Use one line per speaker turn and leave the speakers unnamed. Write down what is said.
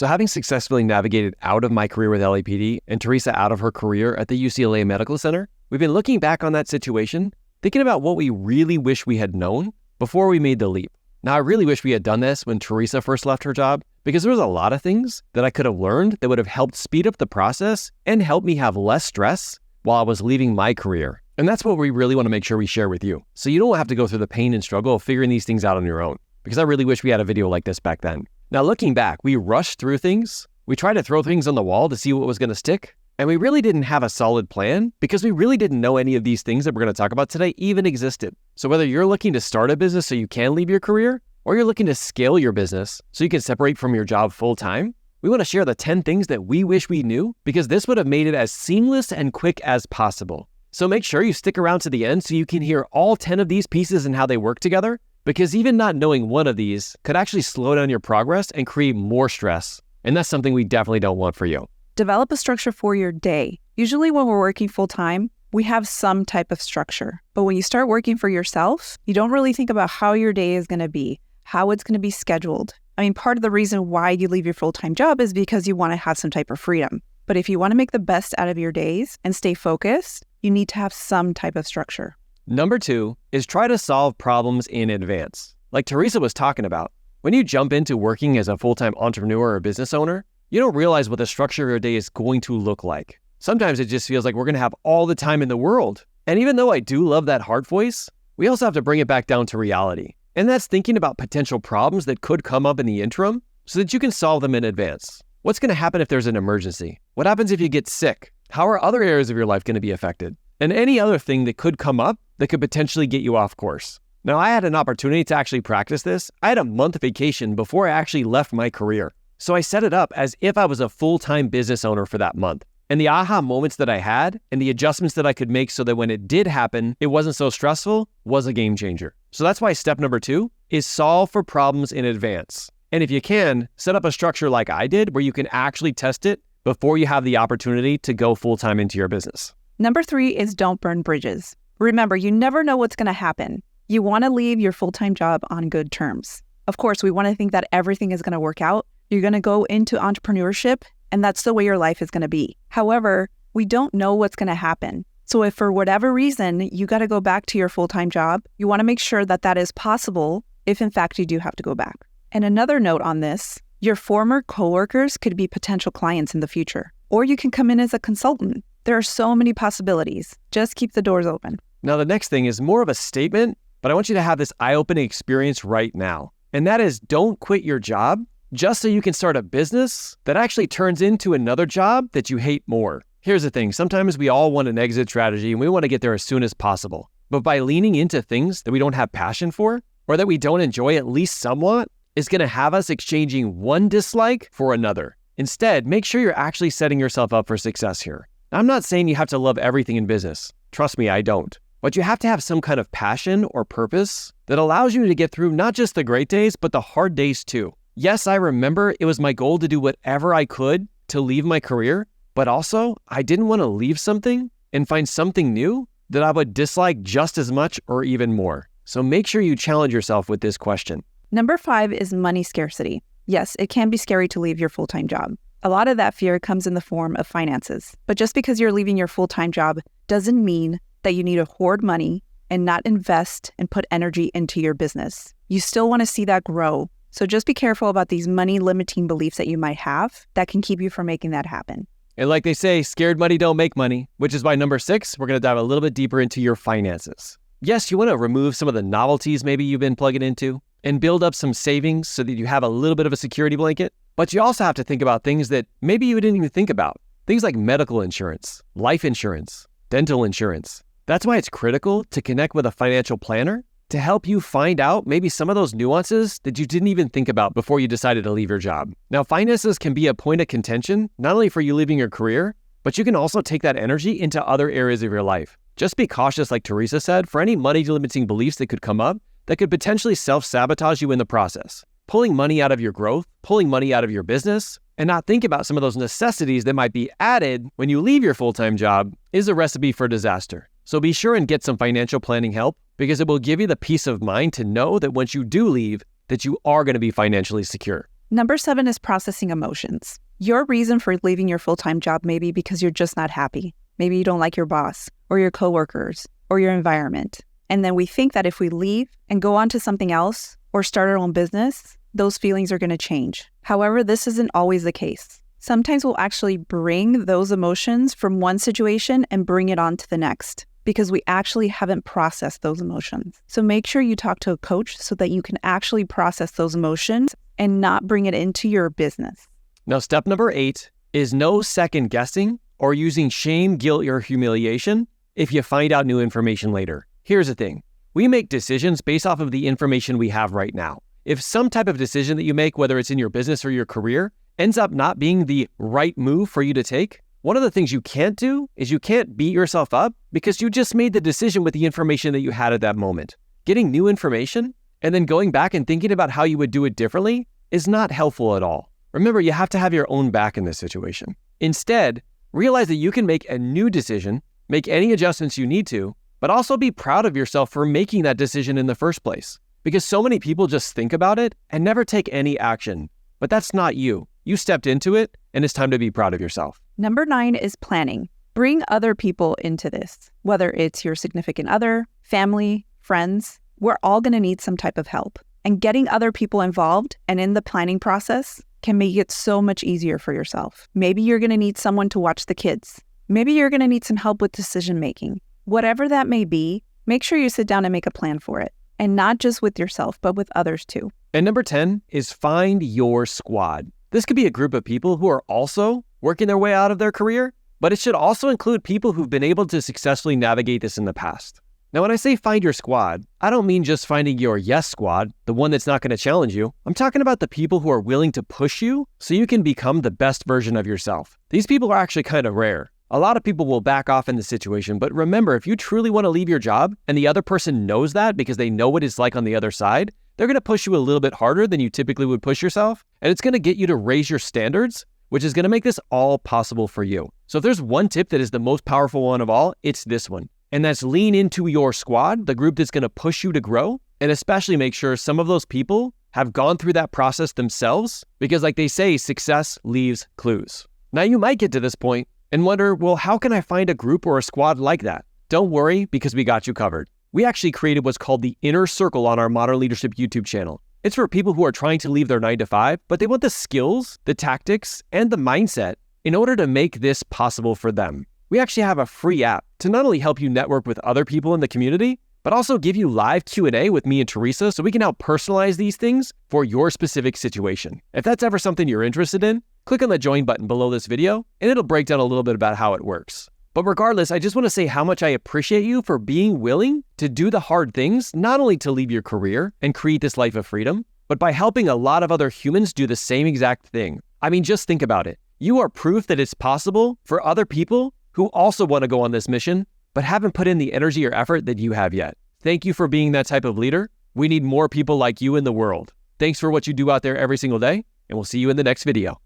So having successfully navigated out of my career with LAPD and Teresa out of her career at the UCLA Medical Center, we've been looking back on that situation, thinking about what we really wish we had known before we made the leap. Now, I really wish we had done this when Teresa first left her job, because there was a lot of things that I could have learned that would have helped speed up the process and help me have less stress while I was leaving my career. And that's what we really want to make sure we share with you, so you don't have to go through the pain and struggle of figuring these things out on your own, because I really wish we had a video like this back then. Now, looking back, we rushed through things, we tried to throw things on the wall to see what was going to stick, and we really didn't have a solid plan because we really didn't know any of these things that we're going to talk about today even existed. So whether you're looking to start a business so you can leave your career, or you're looking to scale your business so you can separate from your job full time, we want to share the 10 things that we wish we knew, because this would have made it as seamless and quick as possible. So make sure you stick around to the end so you can hear all 10 of these pieces and how they work together, because even not knowing one of these could actually slow down your progress and create more stress. And that's something we definitely don't want for you.
Develop a structure for your day. Usually when we're working full-time, we have some type of structure. But when you start working for yourself, you don't really think about how your day is going to be, how it's going to be scheduled. I mean, part of the reason why you leave your full-time job is because you want to have some type of freedom. But if you want to make the best out of your days and stay focused, you need to have some type of structure.
Number 2 is try to solve problems in advance. Like Teresa was talking about, when you jump into working as a full-time entrepreneur or business owner, you don't realize what the structure of your day is going to look like. Sometimes it just feels like we're going to have all the time in the world. And even though I do love that heart voice, we also have to bring it back down to reality. And that's thinking about potential problems that could come up in the interim so that you can solve them in advance. What's going to happen if there's an emergency? What happens if you get sick? How are other areas of your life going to be affected? And any other thing that could come up that could potentially get you off course. Now, I had an opportunity to actually practice this. I had a month vacation before I actually left my career. So I set it up as if I was a full-time business owner for that month. And the aha moments that I had and the adjustments that I could make so that when it did happen, it wasn't so stressful was a game changer. So that's why step number 2 is solve for problems in advance. And if you can, set up a structure like I did where you can actually test it before you have the opportunity to go full-time into your business.
Number 3 is don't burn bridges. Remember, you never know what's going to happen. You want to leave your full-time job on good terms. Of course, we want to think that everything is going to work out. You're going to go into entrepreneurship, and that's the way your life is going to be. However, we don't know what's going to happen. So if for whatever reason you got to go back to your full-time job, you want to make sure that that is possible if in fact you do have to go back. And another note on this, your former coworkers could be potential clients in the future, or you can come in as a consultant. There are so many possibilities. Just keep the doors open.
Now, the next thing is more of a statement, but I want you to have this eye-opening experience right now. And that is, don't quit your job just so you can start a business that actually turns into another job that you hate more. Here's the thing. Sometimes we all want an exit strategy and we want to get there as soon as possible. But by leaning into things that we don't have passion for or that we don't enjoy at least somewhat is going to have us exchanging one dislike for another. Instead, make sure you're actually setting yourself up for success here. Now, I'm not saying you have to love everything in business. Trust me, I don't. But you have to have some kind of passion or purpose that allows you to get through not just the great days, but the hard days too. Yes, I remember it was my goal to do whatever I could to leave my career, but also I didn't want to leave something and find something new that I would dislike just as much or even more. So make sure you challenge yourself with this question.
Number 5 is money scarcity. Yes, it can be scary to leave your full-time job. A lot of that fear comes in the form of finances. But just because you're leaving your full-time job doesn't mean that you need to hoard money and not invest and put energy into your business. You still want to see that grow. So just be careful about these money limiting beliefs that you might have that can keep you from making that happen.
And like they say, scared money don't make money, which is why number 6, we're going to dive a little bit deeper into your finances. Yes, you want to remove some of the novelties maybe you've been plugging into and build up some savings so that you have a little bit of a security blanket. But you also have to think about things that maybe you didn't even think about. Things like medical insurance, life insurance, dental insurance. That's why it's critical to connect with a financial planner to help you find out maybe some of those nuances that you didn't even think about before you decided to leave your job. Now, finances can be a point of contention, not only for you leaving your career, but you can also take that energy into other areas of your life. Just be cautious, like Teresa said, for any money-limiting beliefs that could come up that could potentially self-sabotage you in the process. Pulling money out of your growth, pulling money out of your business, and not think about some of those necessities that might be added when you leave your full-time job is a recipe for disaster. So be sure and get some financial planning help, because it will give you the peace of mind to know that once you do leave, that you are going to be financially secure.
Number 7 is processing emotions. Your reason for leaving your full-time job may be because you're just not happy. Maybe you don't like your boss or your coworkers or your environment. And then we think that if we leave and go on to something else or start our own business, those feelings are going to change. However, this isn't always the case. Sometimes we'll actually bring those emotions from one situation and bring it on to the next because we actually haven't processed those emotions. So make sure you talk to a coach so that you can actually process those emotions and not bring it into your business.
Now, step number 8 is no second guessing or using shame, guilt, or humiliation if you find out new information later. Here's the thing. We make decisions based off of the information we have right now. If some type of decision that you make, whether it's in your business or your career, ends up not being the right move for you to take, one of the things you can't do is you can't beat yourself up because you just made the decision with the information that you had at that moment. Getting new information and then going back and thinking about how you would do it differently is not helpful at all. Remember, you have to have your own back in this situation. Instead, realize that you can make a new decision, make any adjustments you need to, but also be proud of yourself for making that decision in the first place. Because so many people just think about it and never take any action. But that's not you. You stepped into it, and it's time to be proud of yourself.
Number 9 is planning. Bring other people into this, whether it's your significant other, family, friends. We're all going to need some type of help. And getting other people involved and in the planning process can make it so much easier for yourself. Maybe you're going to need someone to watch the kids. Maybe you're going to need some help with decision making. Whatever that may be, make sure you sit down and make a plan for it. And not just with yourself, but with others too.
And number 10 is find your squad. This could be a group of people who are also working their way out of their career, but it should also include people who've been able to successfully navigate this in the past. Now, when I say find your squad, I don't mean just finding your yes squad, the one that's not going to challenge you. I'm talking about the people who are willing to push you so you can become the best version of yourself. These people are actually kind of rare. A lot of people will back off in the situation, but remember, if you truly want to leave your job and the other person knows that because they know what it's like on the other side, they're going to push you a little bit harder than you typically would push yourself. And it's going to get you to raise your standards, which is going to make this all possible for you. So if there's one tip that is the most powerful one of all, it's this one. And that's lean into your squad, the group that's going to push you to grow, and especially make sure some of those people have gone through that process themselves, because like they say, success leaves clues. Now you might get to this point and wonder, well, how can I find a group or a squad like that? Don't worry, because we got you covered. We actually created what's called the Inner Circle on our Modern Leadership YouTube channel. It's for people who are trying to leave their 9-to-5, but they want the skills, the tactics, and the mindset in order to make this possible for them. We actually have a free app to not only help you network with other people in the community, but also give you live Q&A with me and Teresa so we can help personalize these things for your specific situation. If that's ever something you're interested in, click on the join button below this video and it'll break down a little bit about how it works. But regardless, I just want to say how much I appreciate you for being willing to do the hard things, not only to leave your career and create this life of freedom, but by helping a lot of other humans do the same exact thing. I mean, just think about it. You are proof that it's possible for other people who also want to go on this mission, but haven't put in the energy or effort that you have yet. Thank you for being that type of leader. We need more people like you in the world. Thanks for what you do out there every single day, and we'll see you in the next video.